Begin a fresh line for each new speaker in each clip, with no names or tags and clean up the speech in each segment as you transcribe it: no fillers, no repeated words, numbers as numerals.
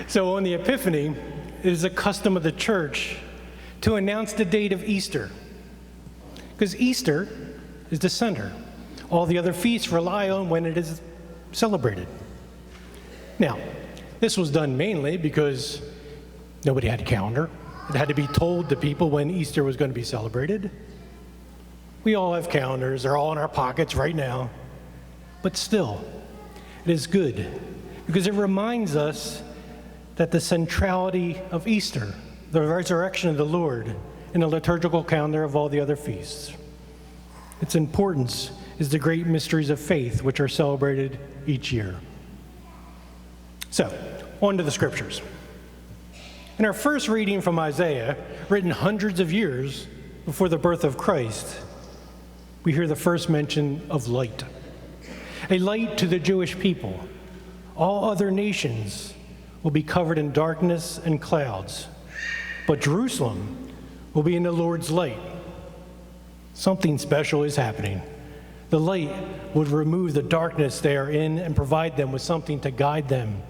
So on the Epiphany, it is a custom of the church to announce the date of Easter, because Easter is the center. All the other feasts rely on when it is celebrated. Now, this was done mainly because nobody had a calendar. It had to be told to people when Easter was going to be celebrated. We all have calendars. They're all in our pockets right now. But still, it is good because it reminds us that the centrality of Easter, the resurrection of the Lord, in the liturgical calendar of all the other feasts. Its importance is the great mysteries of faith which are celebrated each year. So, on to the scriptures. In our first reading from Isaiah, written hundreds of years before the birth of Christ, we hear the first mention of light. A light to the Jewish people. All other nations will be covered in darkness and clouds, but Jerusalem will be in the Lord's light. Something special is happening. The light would remove the darkness they are in and provide them with something to guide them,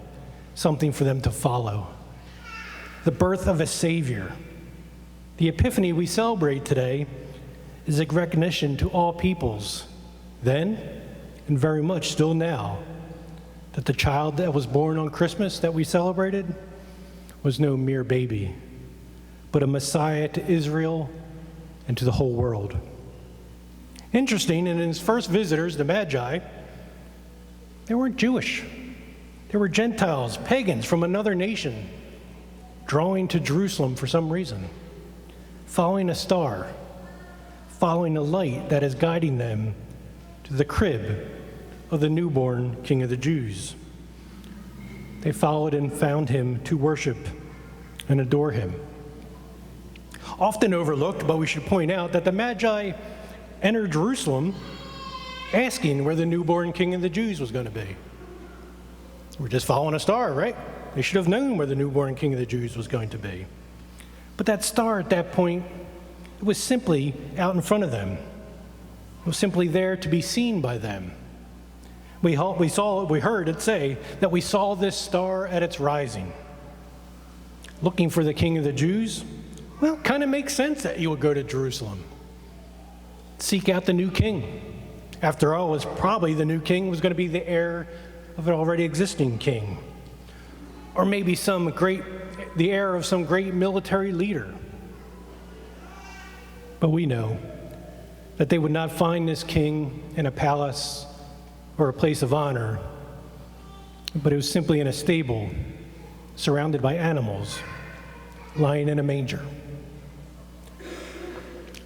something for them to follow. The birth of a Savior. The Epiphany we celebrate today is a recognition to all peoples, then and very much still now, that the child that was born on Christmas that we celebrated was no mere baby, but a Messiah to Israel and to the whole world. Interesting, and in his first visitors, the Magi, they weren't Jewish. They were Gentiles, pagans from another nation, drawing to Jerusalem for some reason, following a star, following a light that is guiding them to the crib of the newborn King of the Jews. They followed and found him to worship and adore him. Often overlooked, but we should point out that the Magi entered Jerusalem asking where the newborn King of the Jews was going to be. We're just following a star, right? They should have known where the newborn King of the Jews was going to be. But that star at that point, it was simply out in front of them. It was simply there to be seen by them. We heard it say that we saw this star at its rising. Looking for the King of the Jews? Well, kind of makes sense that you would go to Jerusalem. Seek out the new king. After all, it was probably the new king was going to be the heir of an already existing king. Or maybe the heir of some great military leader. But we know that they would not find this king in a palace or a place of honor, but it was simply in a stable, surrounded by animals, lying in a manger.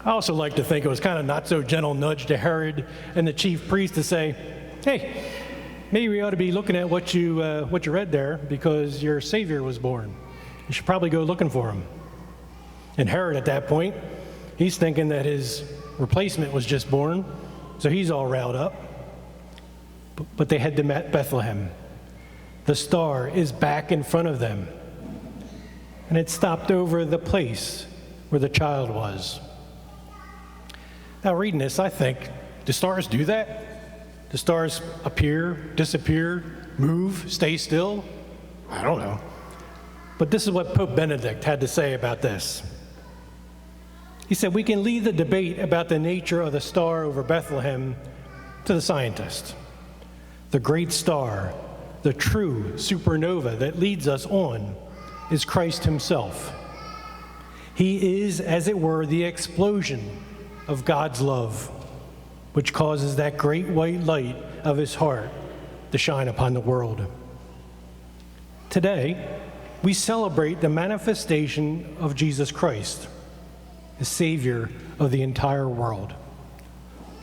I also like to think it was kind of not so gentle nudge to Herod and the chief priest to say, hey, maybe we ought to be looking at what you read there because your Savior was born. You should probably go looking for him. And Herod at that point, he's thinking that his replacement was just born, so he's all riled up. But they head to Bethlehem. The star is back in front of them, and it stopped over the place where the child was. Now, reading this, I think, do stars do that? Do stars appear, disappear, move, stay still? I don't know. But this is what Pope Benedict had to say about this. He said, we can leave the debate about the nature of the star over Bethlehem to the scientists. The great star, the true supernova that leads us on, is Christ himself. He is, as it were, the explosion of God's love, which causes that great white light of his heart to shine upon the world. Today, we celebrate the manifestation of Jesus Christ, the Savior of the entire world.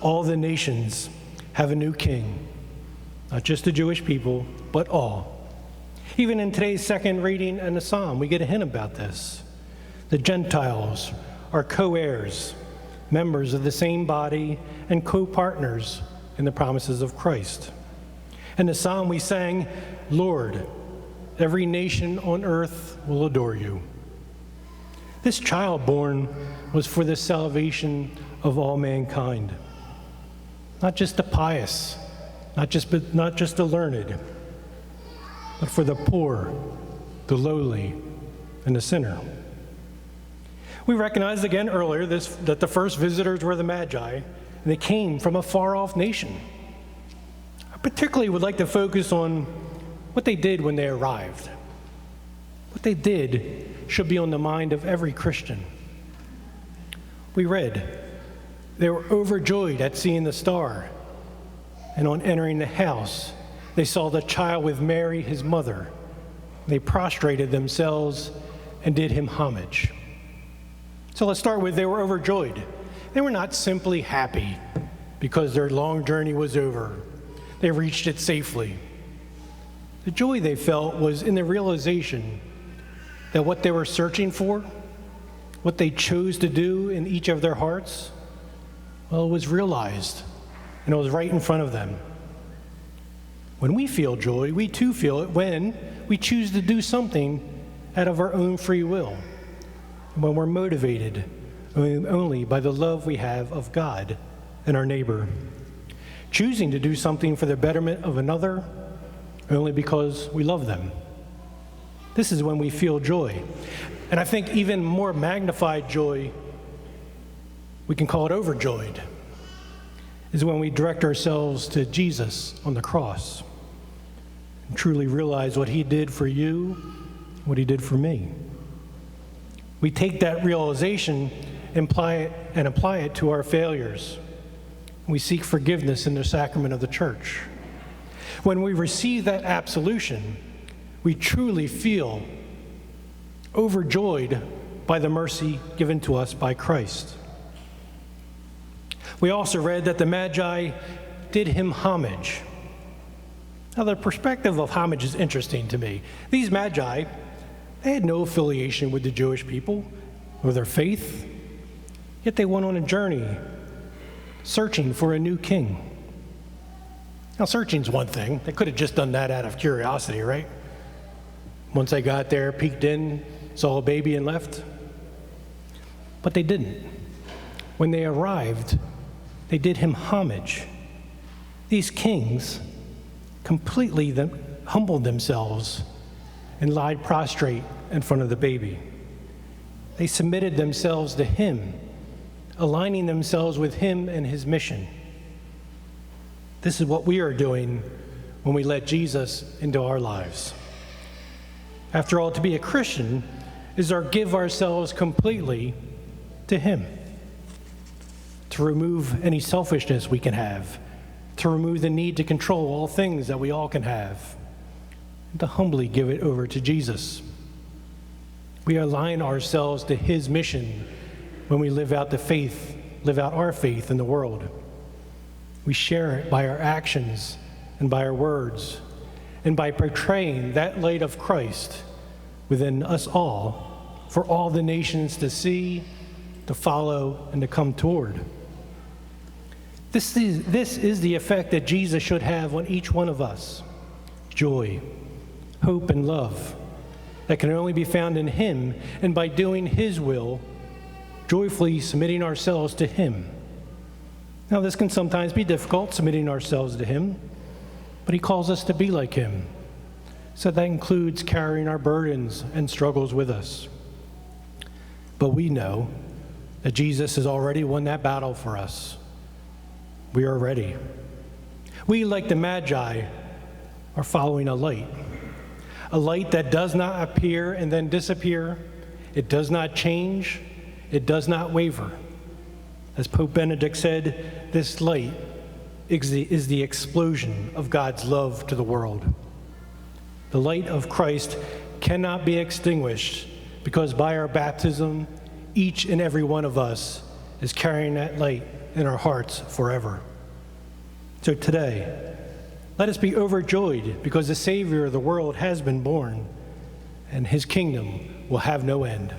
All the nations have a new king. Not just the Jewish people, but all. Even in today's second reading in the Psalm, we get a hint about this. The Gentiles are co-heirs, members of the same body, and co-partners in the promises of Christ. In the Psalm we sang, Lord, every nation on earth will adore you. This child born was for the salvation of all mankind. Not just the pious, not just the learned, but for the poor, the lowly, and the sinner. We recognized again earlier that the first visitors were the Magi, and they came from a far-off nation. I particularly would like to focus on what they did when they arrived. What they did should be on the mind of every Christian. We read, they were overjoyed at seeing the star, and on entering the house, they saw the child with Mary, his mother. They prostrated themselves and did him homage. So let's start with they were overjoyed. They were not simply happy because their long journey was over. They reached it safely. The joy they felt was in the realization that what they were searching for, what they chose to do in each of their hearts, well, it was realized, and it was right in front of them. When we feel joy, we too feel it when we choose to do something out of our own free will, and when we're motivated only by the love we have of God and our neighbor, choosing to do something for the betterment of another only because we love them. This is when we feel joy. And I think even more magnified joy, we can call it overjoyed, is when we direct ourselves to Jesus on the cross and truly realize what he did for you, what he did for me. We take that realization and apply it to our failures. We seek forgiveness in the sacrament of the church. When we receive that absolution, we truly feel overjoyed by the mercy given to us by Christ. We also read that the Magi did him homage. Now, the perspective of homage is interesting to me. These Magi, they had no affiliation with the Jewish people or their faith, yet they went on a journey searching for a new king. Now, searching's one thing. They could have just done that out of curiosity, right? Once they got there, peeked in, saw a baby and left. But they didn't. When they arrived, they did him homage. These kings completely humbled themselves and lied prostrate in front of the baby. They submitted themselves to him, aligning themselves with him and his mission. This is what we are doing when we let Jesus into our lives. After all, to be a Christian is to give ourselves completely to him, to remove any selfishness we can have, to remove the need to control all things that we all can have, and to humbly give it over to Jesus. We align ourselves to his mission when we live out our faith in the world. We share it by our actions and by our words, and by portraying that light of Christ within us all for all the nations to see, to follow, and to come toward. This is the effect that Jesus should have on each one of us: joy, hope, and love that can only be found in him, and by doing his will, joyfully submitting ourselves to him. Now, this can sometimes be difficult, submitting ourselves to him, but he calls us to be like him. So that includes carrying our burdens and struggles with us. But we know that Jesus has already won that battle for us. We are ready. We, like the Magi, are following a light that does not appear and then disappear. It does not change. It does not waver. As Pope Benedict said, this light is the explosion of God's love to the world. The light of Christ cannot be extinguished because by our baptism, each and every one of us is carrying that light in our hearts forever. So today, let us be overjoyed because the Savior of the world has been born, and his kingdom will have no end.